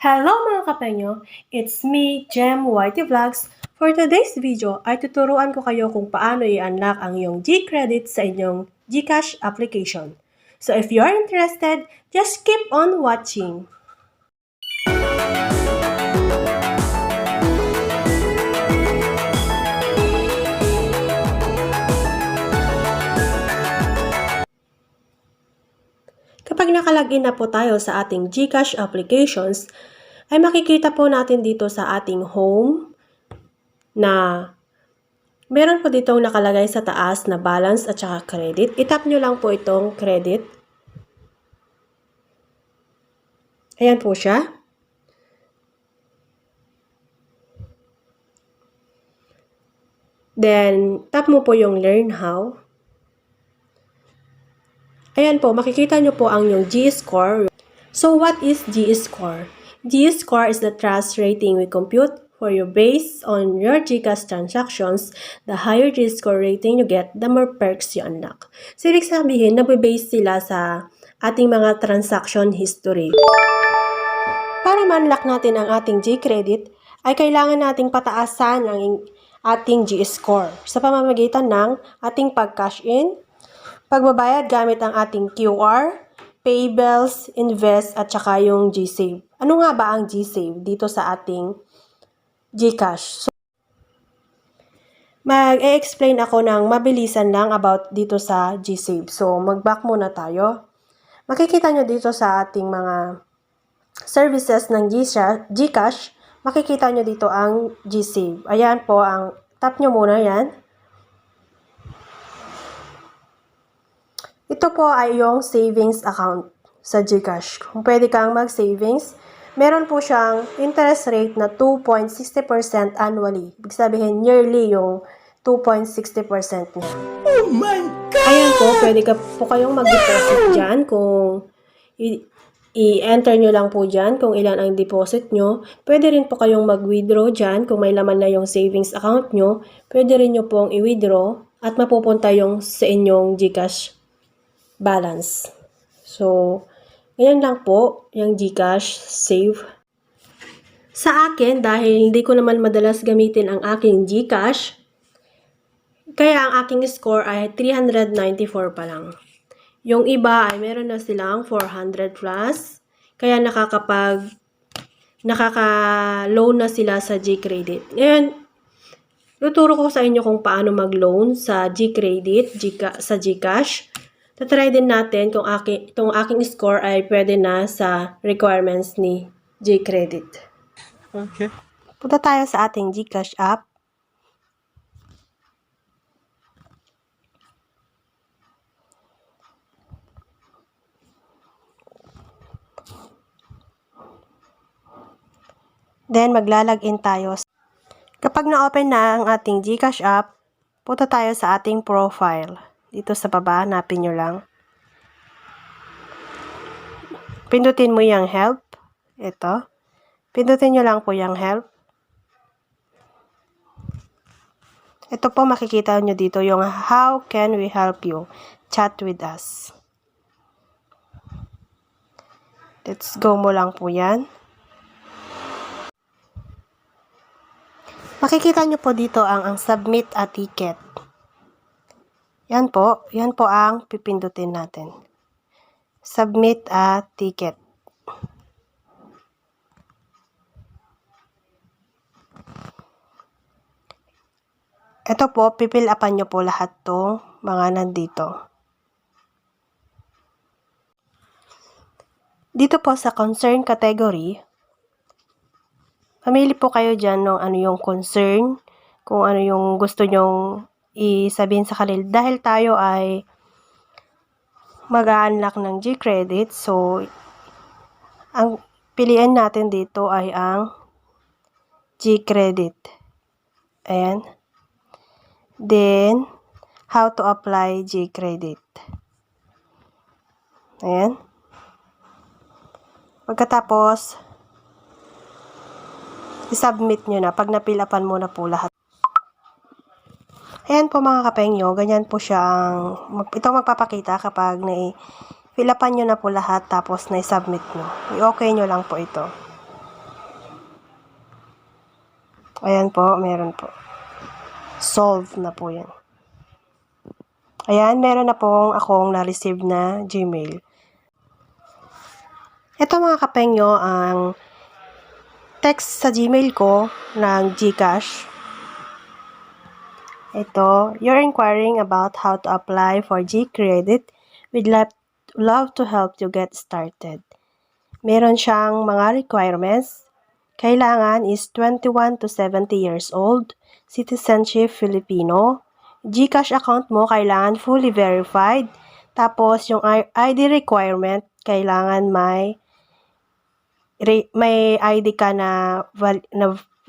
Hello mga kapengyo! It's me, JemYT Vlogs. For today's video ay tuturuan ko kayo kung paano i-unlock ang iyong Gcredit sa inyong Gcash application. So if you are interested, just keep on watching. Kapag nakalagin na po tayo sa ating Gcash applications, ay makikita po natin dito sa ating home na meron po ditong nakalagay sa taas na balance at saka credit. I-tap nyo lang po itong credit. Ayan po siya. Then, tap mo po yung learn how. Ayan po, makikita nyo po ang yung Gscore. So, what is Gscore? Gscore is the trust rating we compute for you based on your Gcash transactions. The higher Gscore rating you get, the more perks you unlock. So, ibig sabihin, nabibase sila sa ating mga transaction history. Para ma-unlock natin ang ating Gcredit, ay kailangan nating pataasan ang ating Gscore sa pamamagitan ng ating pag-cash in, pagbabayad gamit ang ating QR, pay bills, invest, at saka yung Gsave. Ano nga ba ang Gsave dito sa ating Gcash? So, mag-e-explain ako ng mabilisan lang about dito sa Gsave. So, mag-back muna tayo. Makikita nyo dito sa ating mga services ng Gcash, makikita nyo dito ang Gsave. Ayan po, tap nyo muna yan. Ito po ay yung savings account sa Gcash. Kung pwede kang mag-savings, meron po siyang interest rate na 2.60% annually. Ibig sabihin, yearly yung 2.60% niya. Oh my God! Ayan po, pwede ka po kayong mag-deposit dyan kung i-enter nyo lang po dyan kung ilan ang deposit nyo. Pwede rin po kayong mag-withdraw dyan kung may laman na yung savings account nyo. Pwede rin nyo pong i-withdraw at mapupunta yung sa inyong Gcash balance. So, ganyan lang po yung Gcash save. Sa akin, dahil hindi ko naman madalas gamitin ang aking Gcash, kaya ang aking score ay 394 pa lang. Yung iba ay meron na silang 400 plus, kaya nakaka-loan na sila sa Gcredit. Ngayon, tuturo ko sa inyo kung paano mag-loan sa Gcredit, sa Gcash. Tatry din natin kung itong aking score ay pwede na sa requirements ni Gcredit. Okay. Punta tayo sa ating Gcash app. Then, maglalagin tayo. Kapag na-open na ang ating Gcash app, punta tayo sa ating profile. Dito sa baba, hanapin nyo lang. Pindutin mo yung help. Ito. Pindutin nyo lang po yung help. Ito po makikita nyo dito yung how can we help you? Chat with us. Let's go mo lang po yan. Makikita nyo po dito ang submit a ticket. Yan po ang pipindutin natin. Submit a ticket. Ito po, pipil-upan nyo po lahat tong mga nandito. Dito po sa concern category, pamili po kayo dyan ng ano yung concern, kung ano yung gusto nyong isabihin sa kanila. Dahil tayo ay mag-unlock ng Gcredit, so ang piliin natin dito ay ang Gcredit. Ayan. Then, how to apply Gcredit. Ayan. Pagkatapos, i-submit nyo na pag napilapan mo na po lahat. Ayan po mga kapengyo, ganyan po siya ito magpapakita kapag fill upan nyo na po lahat tapos na-submit nyo. I-okay nyo lang po ito. Ayan po, meron po. Solve na po yan. Ayan, meron na pong akong na-receive na Gmail. Ito mga kapengyo, ang text sa Gmail ko ng Gcash. Ito, you're inquiring about how to apply for Gcredit. We'd love to help you get started. Meron siyang mga requirements. Kailangan is 21 to 70 years old, citizenship Filipino, Gcash account mo kailangan fully verified, tapos yung ID requirement, kailangan may ID ka na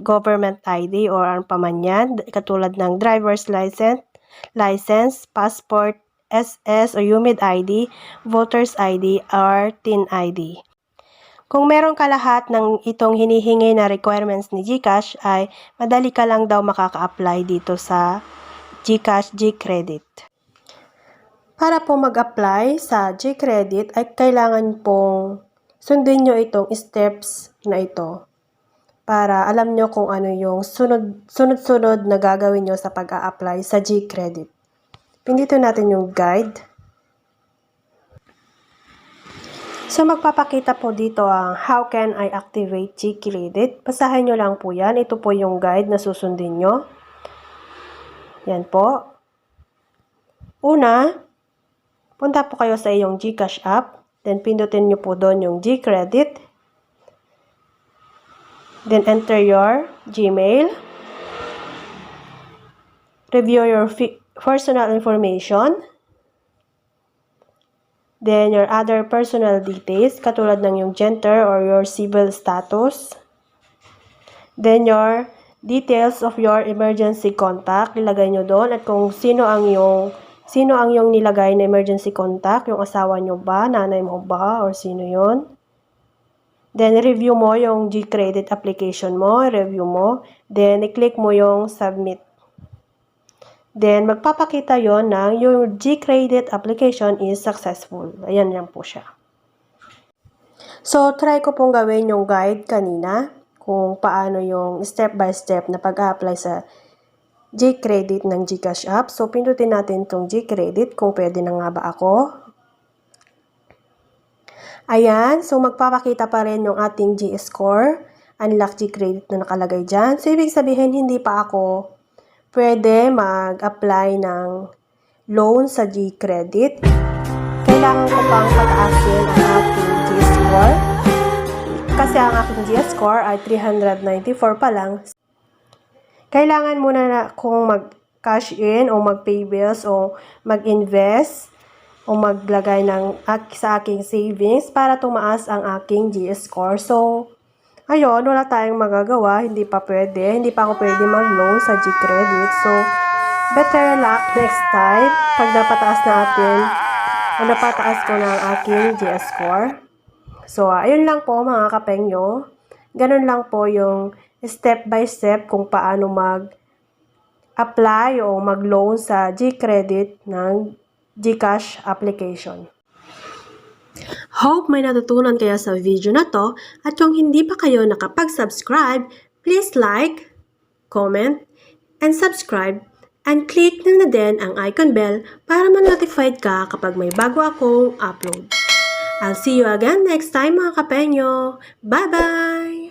government ID or ano pa man yan, katulad ng driver's license, passport, SS o UMID ID, voter's ID, or TIN ID. Kung meron ka lahat ng itong hinihingi na requirements ni Gcash, ay madali ka lang daw makaka-apply dito sa Gcash Gcredit. Para po mag-apply sa Gcredit ay kailangan pong sundin nyo itong steps na ito para alam nyo kung ano yung sunod-sunod na gagawin nyo sa pag-a-apply sa Gcredit. Pindutin natin yung guide. So, magpapakita po dito ang how can I activate Gcredit. Basahin nyo lang po yan. Ito po yung guide na susundin nyo. Yan po. Una, punta po kayo sa iyong Gcash app. Then, pindutin nyo po doon yung Gcredit. Then, enter your Gmail. Review your personal information. Then, your other personal details, katulad ng yung gender or your civil status. Then, your details of your emergency contact, ilagay nyo doon. At kung sino ang yung nilagay na emergency contact, yung asawa nyo ba, nanay mo ba, or sino yon. Then, review mo yung Gcredit application mo, review mo. Then, i-click mo yung submit. Then, magpapakita yon na yung Gcredit application is successful. Ayan yan po siya. So, try ko pong gawin yung guide kanina kung paano yung step by step na pag-apply sa Gcredit ng Gcash app. So, pindutin natin itong Gcredit kung pwede na nga ba ako. Ayan, so magpapakita pa rin yung ating Gscore, unlock Gcredit na nakalagay dyan. So, ibig sabihin, hindi pa ako pwede mag-apply ng loan sa Gcredit. Kailangan ko pang pataasin ang ating Gscore. Kasi ang aking Gscore ay 394 pa lang. Kailangan muna na kung mag-cash in o mag-pay bills o mag-invest o maglagay sa aking savings para tumaas ang aking Gscore. So, ayun, wala tayong magagawa. Hindi pa ako pwede mag-loan sa Gcredit. So, better luck next time pag napataas ko na ang aking Gscore. So, ayun lang po mga kapengyo. Ganun lang po yung step by step kung paano mag-apply o mag-loan sa Gcredit ng Gcash application. Hope may natutunan kayo sa video na to at kung hindi pa kayo nakapag-subscribe, please like, comment, and subscribe and click na din ang icon bell para ma-notified ka kapag may bago akong upload. I'll see you again next time mga kapenyo. Bye-bye!